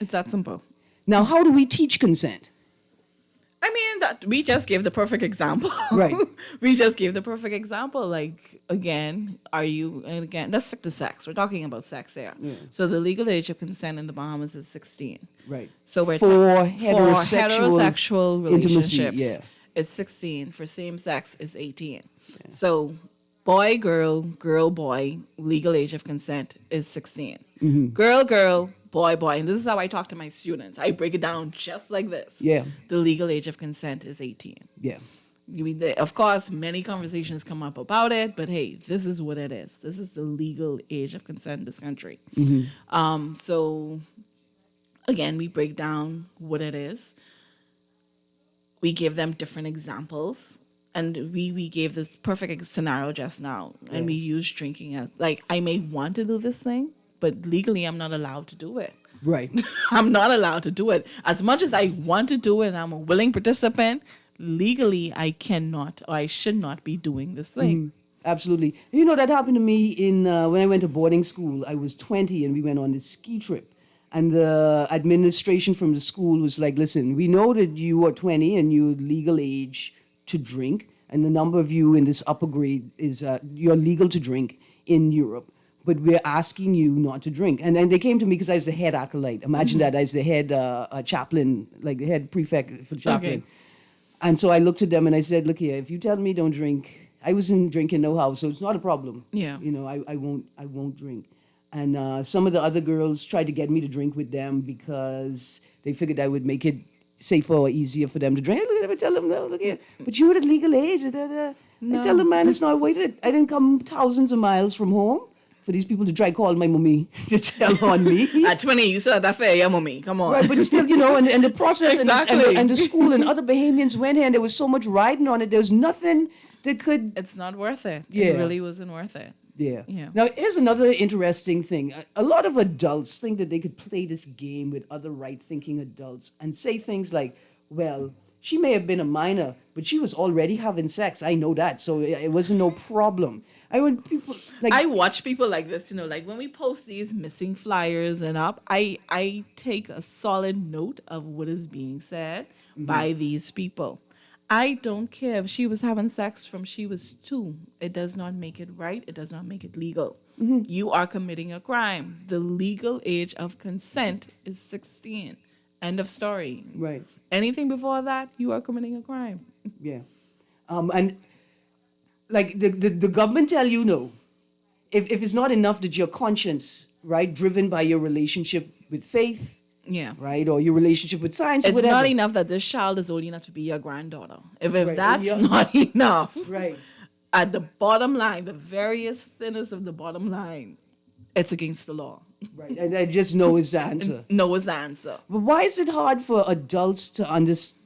Speaker 4: It's that simple.
Speaker 3: Now, how do we teach consent?
Speaker 4: I mean, that we just gave the perfect example.
Speaker 3: Right.
Speaker 4: We just gave the perfect example. Like, again, let's stick to sex. We're talking about sex here.
Speaker 3: Yeah.
Speaker 4: So the legal age of consent in the Bahamas is 16.
Speaker 3: Right.
Speaker 4: So we're
Speaker 3: For
Speaker 4: heterosexual
Speaker 3: heterosexual
Speaker 4: relationships,
Speaker 3: intimacy, yeah.
Speaker 4: it's 16. For same sex, it's 18. So boy, girl, girl, boy, legal age of consent is 16.
Speaker 3: Mm-hmm.
Speaker 4: Girl, girl, boy, boy. And this is how I talk to my students. I break it down just like this.
Speaker 3: Yeah.
Speaker 4: The legal age of consent is 18.
Speaker 3: Yeah.
Speaker 4: Of course, many conversations come up about it, but hey, this is what it is. This is the legal age of consent in this country.
Speaker 3: Mm-hmm.
Speaker 4: So, again, we break down what it is. We give them different examples. And we gave this perfect scenario just now. And we use drinking as, like, I may want to do this thing, but legally I'm not allowed to do it.
Speaker 3: Right.
Speaker 4: I'm not allowed to do it. As much as I want to do it and I'm a willing participant, legally I cannot or I should not be doing this thing.
Speaker 3: Absolutely. You know, that happened to me in when I went to boarding school. I was 20 and we went on this ski trip. And the administration from the school was like, listen, we know that you are 20 and you're legal age to drink. And the number of you in this upper grade is you're legal to drink in Europe. But we're asking you not to drink. And then they came to me because I was the head acolyte. Imagine that, I was the head chaplain, like the head prefect for the chaplain.
Speaker 4: Okay.
Speaker 3: And so I looked at them and I said, look here, if you tell me don't drink, I wasn't drinking no how, so it's not a problem.
Speaker 4: Yeah.
Speaker 3: You know, I won't drink. And some of the other girls tried to get me to drink with them because they figured I would make it safer or easier for them to drink. Look at them, I tell them, no, look here, but you're at legal age. I tell them, man, it's not waited. I didn't come thousands of miles from home for these people to try call my mommy to tell on me.
Speaker 4: At 20, you said that fair, yeah, mommy. Come on.
Speaker 3: Right, but still, you know, and the process
Speaker 4: Exactly.
Speaker 3: and the school and other Bahamians went here and there was so much riding on it. There was nothing that could...
Speaker 4: It's not worth it.
Speaker 3: Yeah.
Speaker 4: It really wasn't worth it.
Speaker 3: Yeah.
Speaker 4: Yeah.
Speaker 3: Now, here's another interesting thing. A lot of adults think that they could play this game with other right-thinking adults and say things like, well, she may have been a minor, but she was already having sex. I know that, so it wasn't no problem. I watch
Speaker 4: people like this, you know, like when we post these missing flyers and up, I take a solid note of what is being said by these people. I don't care if she was having sex from she was 2. It does not make it right. It does not make it legal. You are committing a crime. The legal age of consent is 16. End of story.
Speaker 3: Right.
Speaker 4: Anything before that, you are committing a crime.
Speaker 3: Yeah. And like the government tell you no. If it's not enough that your conscience, right, driven by your relationship with faith,
Speaker 4: Yeah.
Speaker 3: right, or your relationship with science,
Speaker 4: It's
Speaker 3: whatever.
Speaker 4: not enough that this child is old enough to be your granddaughter. If
Speaker 3: Right,
Speaker 4: that's
Speaker 3: yeah.
Speaker 4: not enough,
Speaker 3: Right.
Speaker 4: at the bottom line, the various thinnest of the bottom line, it's against the law.
Speaker 3: Right. And I just know is the answer.
Speaker 4: No is the answer.
Speaker 3: But why is it hard for adults to understand?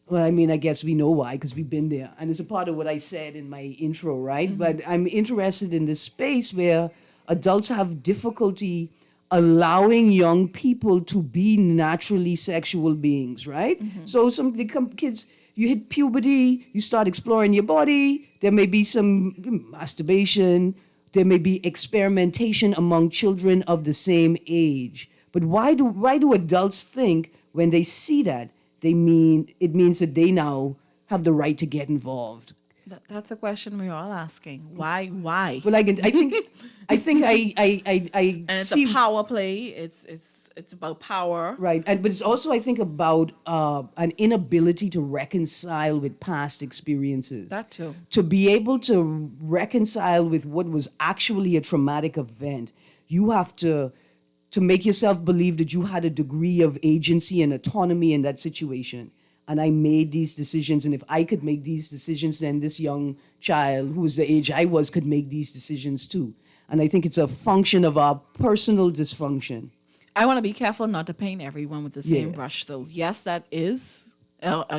Speaker 3: Well, I mean, I guess we know why, because we've been there. And it's a part of what I said in my intro, right? But I'm interested in this space where adults have difficulty allowing young people to be naturally sexual beings, right? So kids, you hit puberty, you start exploring your body, there may be some masturbation, there may be experimentation among children of the same age. But why do adults think when they see that, it means that they now have the right to get involved?
Speaker 4: That's a question we're all asking. Why? Why?
Speaker 3: Well, I think I
Speaker 4: And it's
Speaker 3: see
Speaker 4: a power play. it's about power.
Speaker 3: Right, but it's also, I think, about an inability to reconcile with past experiences.
Speaker 4: That too.
Speaker 3: To be able to reconcile with what was actually a traumatic event, you have to make yourself believe that you had a degree of agency and autonomy in that situation. And I made these decisions, and if I could make these decisions, then this young child, who was the age I was, could make these decisions too. And I think it's a function of our personal dysfunction.
Speaker 4: I want to be careful not to paint everyone with the same brush, though. Yes, that is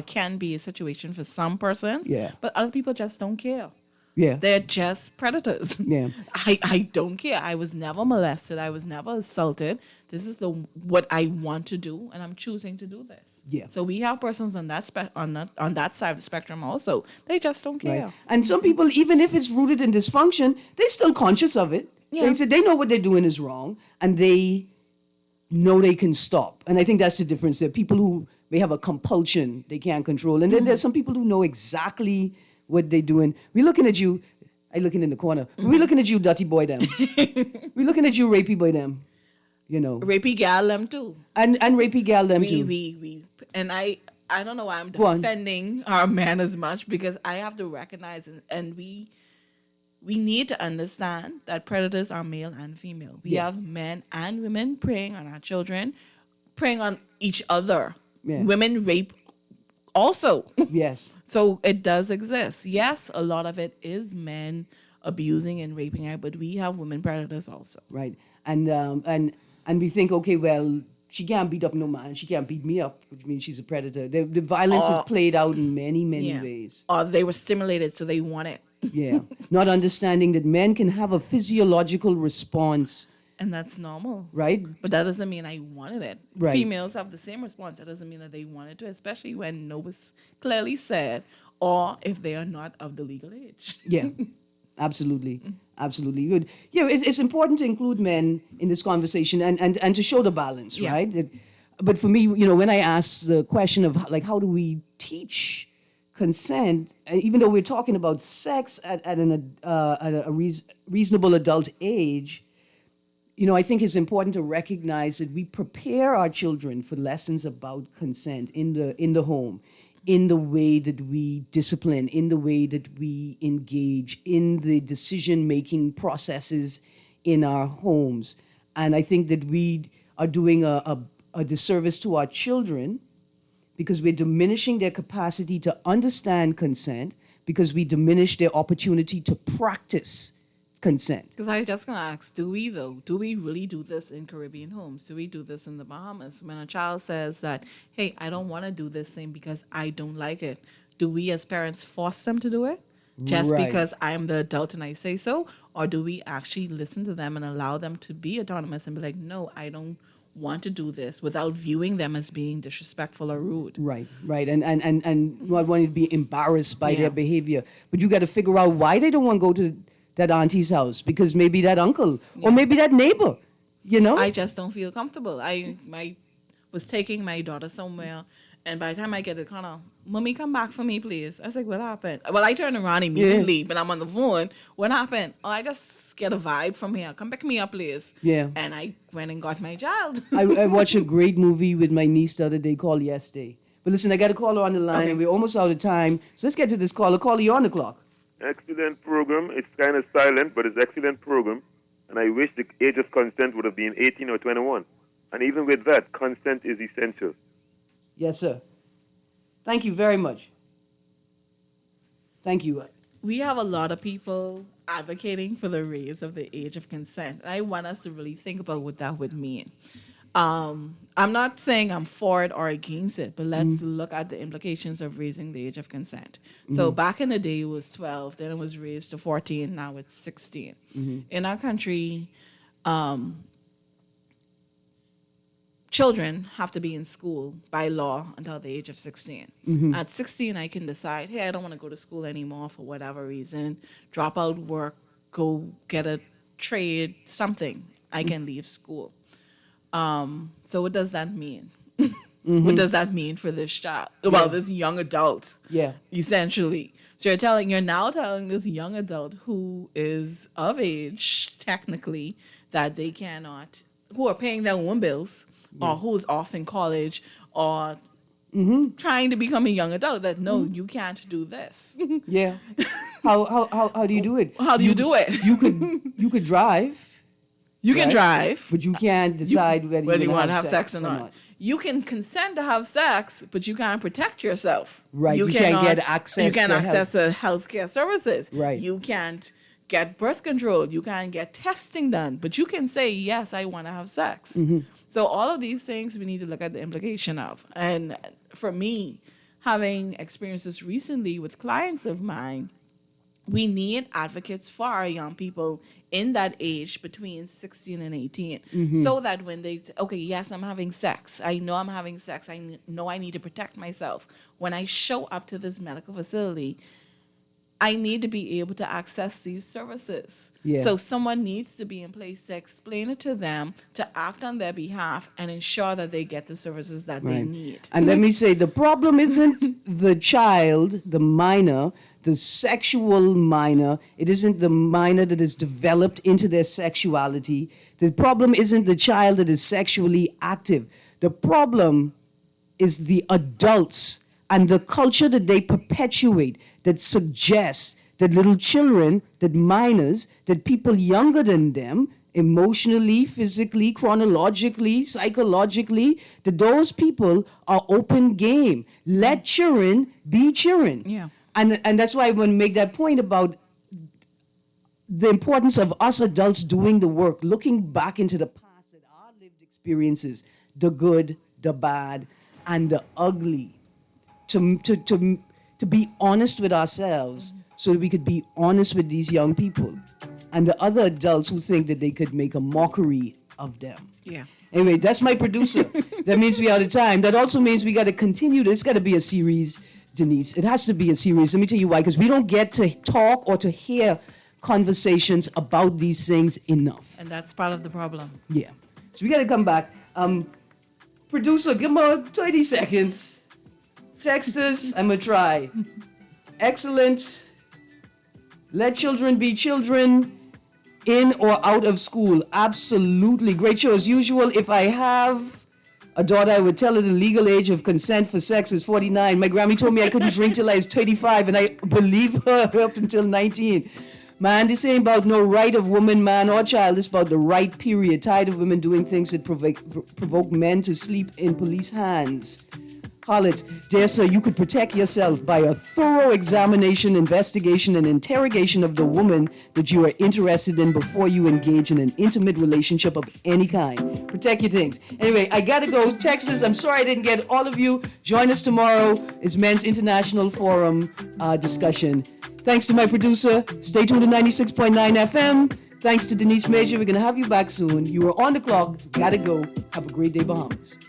Speaker 4: can be a situation for some persons, but other people just don't care.
Speaker 3: Yeah.
Speaker 4: They're just predators.
Speaker 3: Yeah.
Speaker 4: I don't care. I was never molested. I was never assaulted. This is what I want to do, and I'm choosing to do this.
Speaker 3: Yeah.
Speaker 4: So we have persons on that on that side of the spectrum also. They just don't care.
Speaker 3: Right. And some people, even if it's rooted in dysfunction, they're still conscious of it.
Speaker 4: Yeah.
Speaker 3: They know what they're doing is wrong, and they know they can stop. And I think that's the difference. There are people who may have a compulsion they can't control, and then there's some people who know exactly what they're doing. We're looking at you. I looking in the corner. We're looking at you, dirty boy them. We're looking at you, rapey boy them. You know.
Speaker 4: Rapey gal them too.
Speaker 3: And rapey gal them too.
Speaker 4: We. And I don't know why I'm defending our men as much, because I have to recognize and we need to understand that predators are male and female. We have men and women preying on our children, preying on each other.
Speaker 3: Yeah.
Speaker 4: Women rape also.
Speaker 3: Yes.
Speaker 4: So it does exist. Yes, a lot of it is men abusing and raping her, but we have women predators also.
Speaker 3: Right. And we think, okay, well, she can't beat up no man. She can't beat me up, which means she's a predator. The violence is played out in many, many ways.
Speaker 4: Or they were stimulated, so they want it.
Speaker 3: Yeah. Not understanding that men can have a physiological response.
Speaker 4: And that's normal.
Speaker 3: Right?
Speaker 4: But that doesn't mean I wanted it.
Speaker 3: Right.
Speaker 4: Females have the same response. That doesn't mean that they wanted to, especially when no was clearly said, or if they are not of the legal age.
Speaker 3: Yeah. Absolutely. Absolutely. Good. Yeah, it's important to include men in this conversation and to show the balance, right? But for me, when I ask the question of how do we teach consent, even though we're talking about sex at a reasonable adult age, I think it's important to recognize that we prepare our children for lessons about consent in the home, in the way that we discipline, in the way that we engage, in the decision-making processes in our homes. And I think that we are doing a disservice to our children because we're diminishing their capacity to understand consent, because we diminish their opportunity to practice consent.
Speaker 4: Because I was just going to ask, do we really do this in Caribbean homes? Do we do this in the Bahamas? When a child says that, hey, I don't want to do this thing because I don't like it, do we as parents force them to do it just because I'm the adult and I say so? Or do we actually listen to them and allow them to be autonomous and be like, no, I don't want to do this, without viewing them as being disrespectful or rude?
Speaker 3: Right. And not wanting to be embarrassed by their behavior. But you got to figure out why they don't want to go to that auntie's house, because maybe that uncle or maybe that neighbor,
Speaker 4: I just don't feel comfortable. I was taking my daughter somewhere, and by the time I get to the corner, Mommy, come back for me, please. I was like, what happened? Well, I turned around immediately, but I'm on the phone. What happened? Oh, I just get a vibe from here. Come pick me up, please.
Speaker 3: Yeah.
Speaker 4: And I went and got my child.
Speaker 3: I watched a great movie with my niece the other day called Yes Day. But listen, I got to call her on the line, and we're almost out of time. So let's get to this caller. Caller, you're on the clock.
Speaker 11: Excellent program. It's kind of silent, but it's excellent program. And I wish the age of consent would have been 18 or 21. And even with that, consent is essential.
Speaker 3: Yes, sir. Thank you very much. Thank you.
Speaker 4: We have a lot of people advocating for the raise of the age of consent. I want us to really think about what that would mean. I'm not saying I'm for it or against it, but let's look at the implications of raising the age of consent. So back in the day, it was 12, then it was raised to 14, now it's 16. In our country, children have to be in school by law until the age of 16. At 16, I can decide, hey, I don't want to go to school anymore for whatever reason, drop out work, go get a trade, something. I can leave school. So what does that mean? What does that mean for this child? Well, this young adult.
Speaker 3: Yeah.
Speaker 4: Essentially. So you're now telling this young adult who is of age, technically, that they cannot, who are paying their own bills, or who's off in college or trying to become a young adult that no, you can't do this.
Speaker 3: Yeah. How do you do it?
Speaker 4: How do you do it?
Speaker 3: You could drive.
Speaker 4: You can drive,
Speaker 3: but you can't decide whether
Speaker 4: you want to
Speaker 3: have
Speaker 4: sex or not. You can consent to have sex, but you can't protect yourself.
Speaker 3: Right. You can't get access.
Speaker 4: You can't access to healthcare services.
Speaker 3: Right.
Speaker 4: You can't get birth control. You can't get testing done, but you can say yes, I want to have sex. So all of these things we need to look at the implication of. And for me, having experienced this recently with clients of mine, we need advocates for our young people in that age between 16 and 18 so that when they say, okay, yes, I'm having sex. I know I'm having sex. I know I need to protect myself. When I show up to this medical facility, I need to be able to access these services.
Speaker 3: Yeah.
Speaker 4: So someone needs to be in place to explain it to them, to act on their behalf, and ensure that they get the services that they need.
Speaker 3: And let me say, the problem isn't the child, the minor, the sexual minor. It isn't the minor that is developed into their sexuality. The problem isn't the child that is sexually active. The problem is the adults and the culture that they perpetuate that suggests that little children, that minors, that people younger than them, emotionally, physically, chronologically, psychologically, that those people are open game. Let children be children.
Speaker 4: Yeah.
Speaker 3: And that's why I want to make that point about the importance of us adults doing the work, looking back into the past at our lived experiences, the good, the bad, and the ugly, to be honest with ourselves so that we could be honest with these young people and the other adults who think that they could make a mockery of them.
Speaker 4: Yeah.
Speaker 3: Anyway, that's my producer. That means we're out of time. That also means we got to continue. There's got to be a series, Denise. It has to be a series. Let me tell you why. Because we don't get to talk or to hear conversations about these things enough.
Speaker 4: And that's part of the problem.
Speaker 3: Yeah. So we got to come back. Producer, give me 30 seconds. Text us. I'm going to try. Excellent. Let children be children. In or out of school. Absolutely. Great show as usual. If I have a daughter, I would tell her the legal age of consent for sex is 49. My Grammy told me I couldn't drink till I was 35, and I believe her up until 19. Man, this ain't about no right of woman, man, or child. It's about the right period. Tired of women doing things that provoke men to sleep in police hands. Harlots, dear sir, you could protect yourself by a thorough examination, investigation, and interrogation of the woman that you are interested in before you engage in an intimate relationship of any kind. Protect your things. Anyway, I gotta go. Texas, I'm sorry I didn't get all of you. Join us tomorrow. It's Men's International Forum discussion. Thanks to my producer. Stay tuned to 96.9 FM. Thanks to Denise Major. We're gonna have you back soon. You are on the clock. Gotta go. Have a great day, Bahamas.